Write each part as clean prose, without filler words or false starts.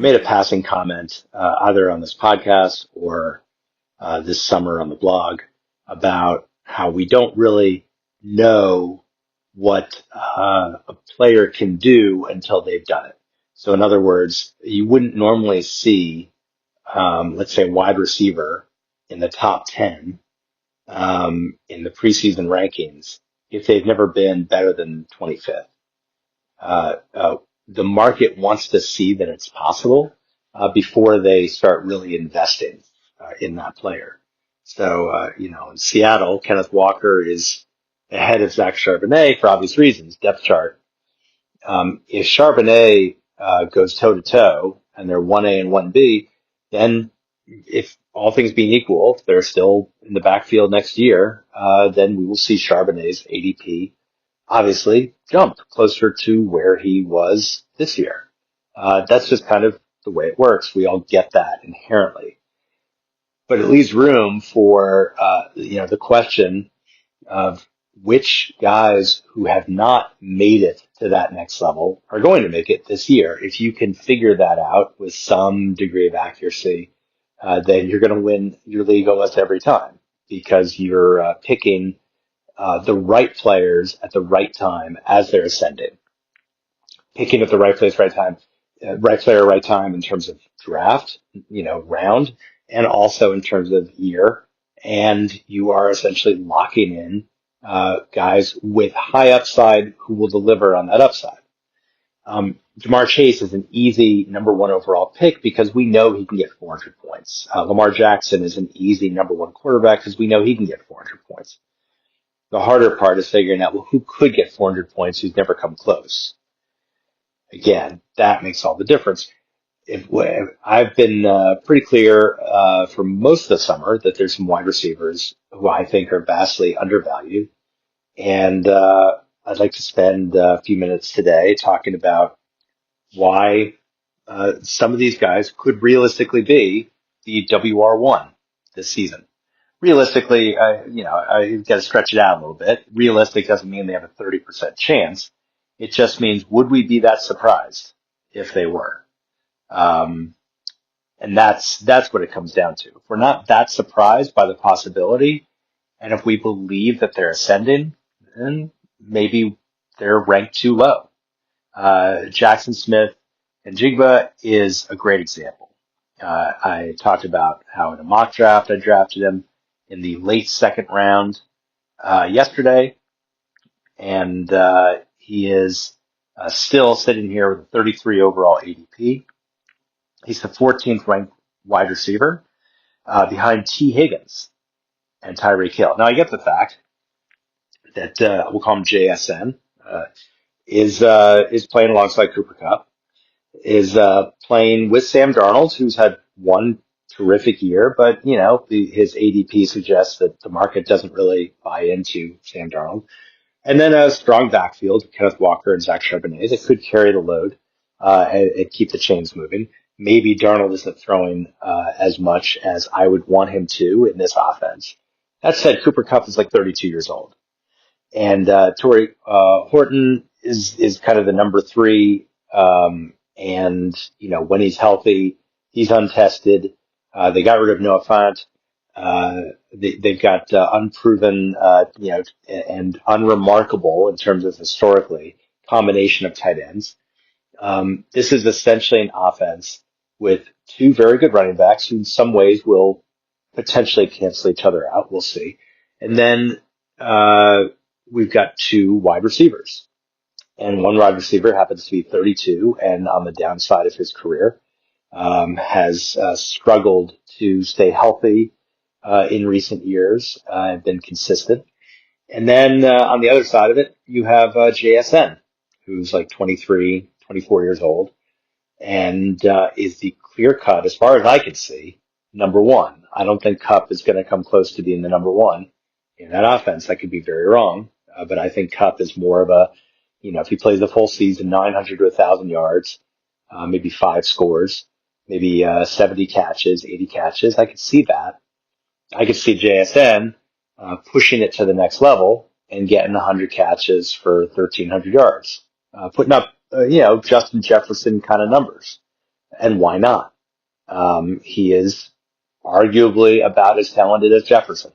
made a passing comment either on this podcast or this summer on the blog about how we don't really know what a player can do until they've done it. So in other words, you wouldn't normally see, let's say, a wide receiver in the top 10 in the preseason rankings if they've never been better than 25th. The market wants to see that it's possible before they start really investing in that player. So, in Seattle, Kenneth Walker is ahead of Zach Charbonnet for obvious reasons, depth chart. If Charbonnet goes toe to toe and they're 1A and 1B, then if all things being equal, if they're still in the backfield next year, then we will see Charbonnet's ADP obviously jump closer to where he was this year. That's just kind of the way it works. We all get that inherently. But it leaves room for, the question of which guys who have not made it to that next level are going to make it this year. If you can figure that out with some degree of accuracy, then you're going to win your league almost every time because you're picking the right players at the right time as they're ascending. Picking at the right place, right time, right player, right time in terms of draft, round, and also in terms of year. And you are essentially locking in guys with high upside who will deliver on that upside. Jamar Chase is an easy number one overall pick because we know he can get 400 points. Lamar Jackson is an easy number one quarterback because we know he can get 400 points. The harder part is figuring out, who could get 400 points who's never come close? Again, that makes all the difference. I've been pretty clear for most of the summer that there's some wide receivers who I think are vastly undervalued. And I'd like to spend a few minutes today talking about why some of these guys could realistically be the WR1 this season. Realistically, you've got to stretch it out a little bit. Realistic doesn't mean they have a 30% chance. It just means, would we be that surprised if they were? And that's what it comes down to. If we're not that surprised by the possibility, and if we believe that they're ascending, then maybe they're ranked too low. Jackson Smith and Jigba is a great example. I talked about how in a mock draft I drafted him in the late second round yesterday, and he is still sitting here with a 33 overall ADP. He's the 14th ranked wide receiver behind T. Higgins and Tyreek Hill. Now I get the fact that we'll call him JSN is playing alongside Cooper Kupp, is playing with Sam Darnold, who's had one terrific year, but his ADP suggests that the market doesn't really buy into Sam Darnold. And then a strong backfield, Kenneth Walker and Zach Charbonnet, that could carry the load and keep the chains moving. Maybe Darnold isn't throwing as much as I would want him to in this offense. That said, Cooper Kupp is like 32 years old. And Torrey Horton is kind of the number three. And when he's healthy, he's untested. They got rid of Noah Fant. They've got unproven, and unremarkable in terms of historically combination of tight ends. This is essentially an offense with two very good running backs who in some ways will potentially cancel each other out. We'll see. And then we've got two wide receivers. And one wide receiver happens to be 32 and on the downside of his career, has struggled to stay healthy in recent years, and been consistent. And then on the other side of it, you have JSN, who's like 23, 24 years old, and is the clear cut, as far as I can see, number one. I don't think Kupp is going to come close to being the number one in that offense. I could be very wrong, but I think Kupp is more of a, if he plays the full season, 900 to 1,000 yards, maybe 5 scores, maybe 70 catches, 80 catches. I could see that. I could see JSN pushing it to the next level and getting 100 catches for 1,300 yards, putting up, Justin Jefferson kind of numbers. And why not? He is arguably about as talented as Jefferson.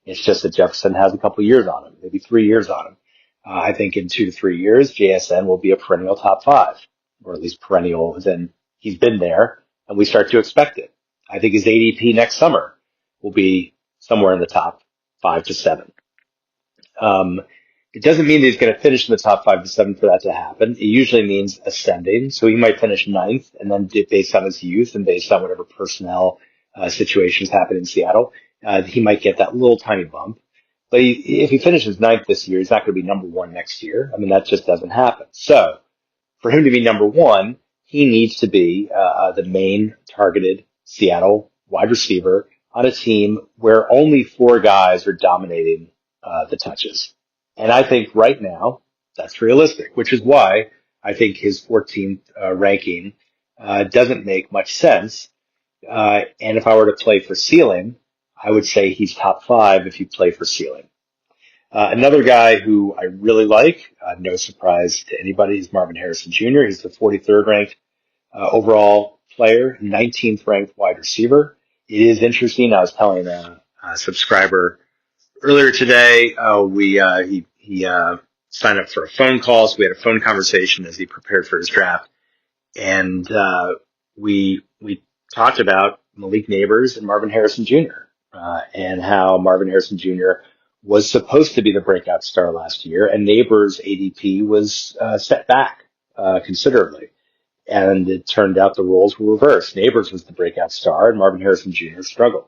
It's just that Jefferson has a couple years on him, maybe 3 years on him. I think in 2 to 3 years, JSN will be a perennial top five, or at least perennial as in he's been there and we start to expect it. I think his ADP next summer will be somewhere in the top 5 to 7. Um, it doesn't mean that he's going to finish in the top 5 to 7 for that to happen. It usually means ascending. So he might finish ninth, and then based on his youth and based on whatever personnel situations happen in Seattle, he might get that little tiny bump. But if he finishes ninth this year, he's not going to be number one next year. I mean, that just doesn't happen. So for him to be number one, he needs to be the main targeted Seattle wide receiver on a team where only four guys are dominating the touches. And I think right now that's realistic, which is why I think his 14th ranking doesn't make much sense. And if I were to play for ceiling, I would say he's top five if you play for ceiling. Another guy who I really like, no surprise to anybody, is Marvin Harrison Jr. He's the 43rd ranked overall player, 19th ranked wide receiver. It is interesting. I was telling a subscriber earlier today, he signed up for a phone call, so we had a phone conversation as he prepared for his draft, and we talked about Malik Neighbors and Marvin Harrison Jr. And how Marvin Harrison Jr. was supposed to be the breakout star last year, and Neighbors' ADP was set back considerably. And it turned out the roles were reversed. Neighbors was the breakout star, and Marvin Harrison Jr. struggled.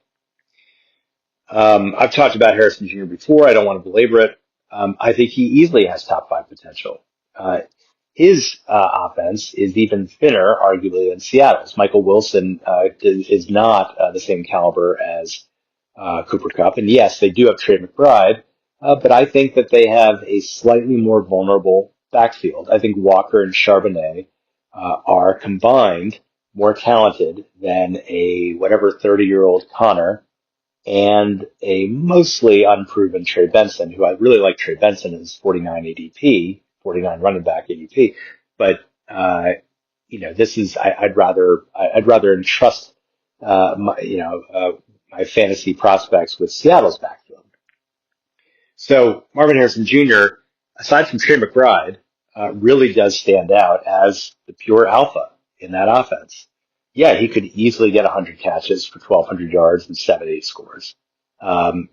I've talked about Harrison Jr. before. I don't want to belabor it. I think he easily has top five potential. His offense is even thinner, arguably, than Seattle's. Michael Wilson is not the same caliber as Cooper Kupp. And yes, they do have Trey McBride, but I think that they have a slightly more vulnerable backfield. I think Walker and Charbonnet are combined more talented than a whatever 30-year-old Connor and a mostly unproven Trey Benson, who I really like. Trey Benson is 49 ADP, 49 running back ADP, but this is I'd rather entrust my fantasy prospects with Seattle's backfield. So Marvin Harrison Jr., aside from Trey McBride, really does stand out as the pure alpha in that offense. Yeah, he could easily get 100 catches for 1,200 yards and 7-8 scores.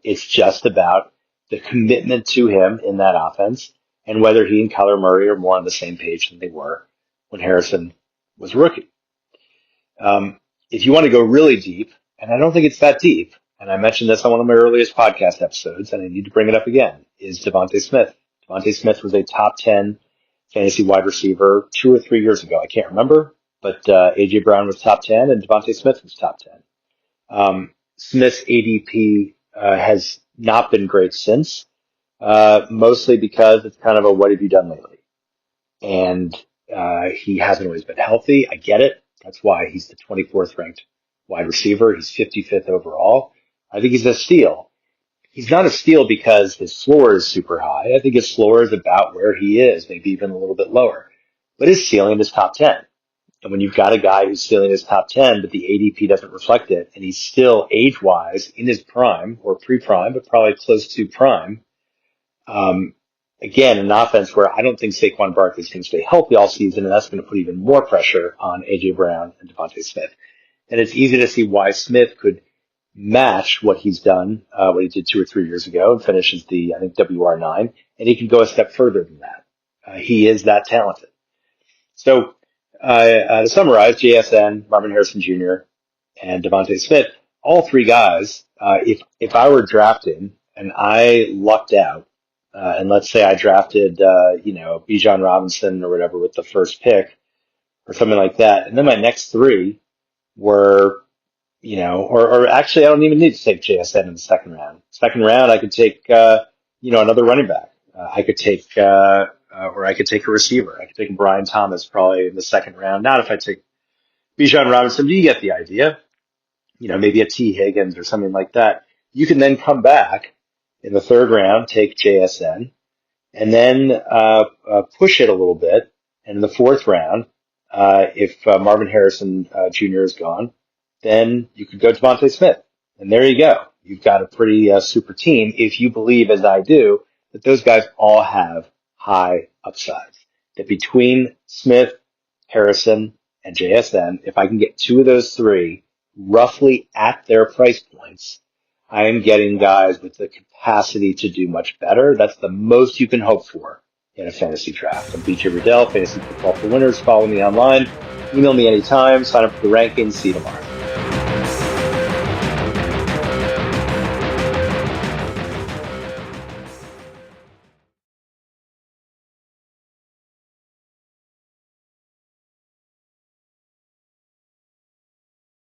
It's just about the commitment to him in that offense and whether he and Kyler Murray are more on the same page than they were when Harrison was a rookie. If you want to go really deep, and I don't think it's that deep, and I mentioned this on one of my earliest podcast episodes, and I need to bring it up again, is Devontae Smith. Devontae Smith was a top 10 fantasy wide receiver 2 or 3 years ago. I can't remember, but A.J. Brown was top 10 and Devontae Smith was top 10. Smith's ADP has not been great since, mostly because it's kind of a what have you done lately? And he hasn't always been healthy. I get it. That's why he's the 24th ranked wide receiver. He's 55th overall. I think he's a steal. He's not a steal because his floor is super high. I think his floor is about where he is, maybe even a little bit lower. But his ceiling is top 10. And when you've got a guy whose ceiling is top 10, but the ADP doesn't reflect it, and he's still age-wise in his prime, or pre-prime, but probably close to prime, again, an offense where I don't think Saquon Barkley's going to stay healthy all season, and that's going to put even more pressure on A.J. Brown and Devontae Smith. And it's easy to see why Smith could match what he's done, what he did 2 or 3 years ago, and finishes the, I think, WR9, and he can go a step further than that. He is that talented. So, to summarize, JSN, Marvin Harrison Jr., and Devontae Smith, all three guys, if I were drafting and I lucked out, and let's say I drafted, Bijan Robinson or whatever with the first pick or something like that, and then my next three were, or actually I don't even need to take JSN in the second round. Second round, I could take, another running back. I could take, or I could take a receiver. I could take Brian Thomas probably in the second round. Not if I take Bijan Robinson, you get the idea. Maybe a T. Higgins or something like that. You can then come back in the third round, take JSN, and then push it a little bit. And in the fourth round, If Marvin Harrison Jr. is gone, then you could go Devontae Smith. And there you go. You've got a pretty super team if you believe, as I do, that those guys all have high upsides. That between Smith, Harrison, and JSN, if I can get two of those three roughly at their price points, I am getting guys with the capacity to do much better. That's the most you can hope for in a fantasy draft. I'm BJ Riddell, Fantasy Football for Winners. Follow me online. Email me anytime. Sign up for the rankings. See you tomorrow.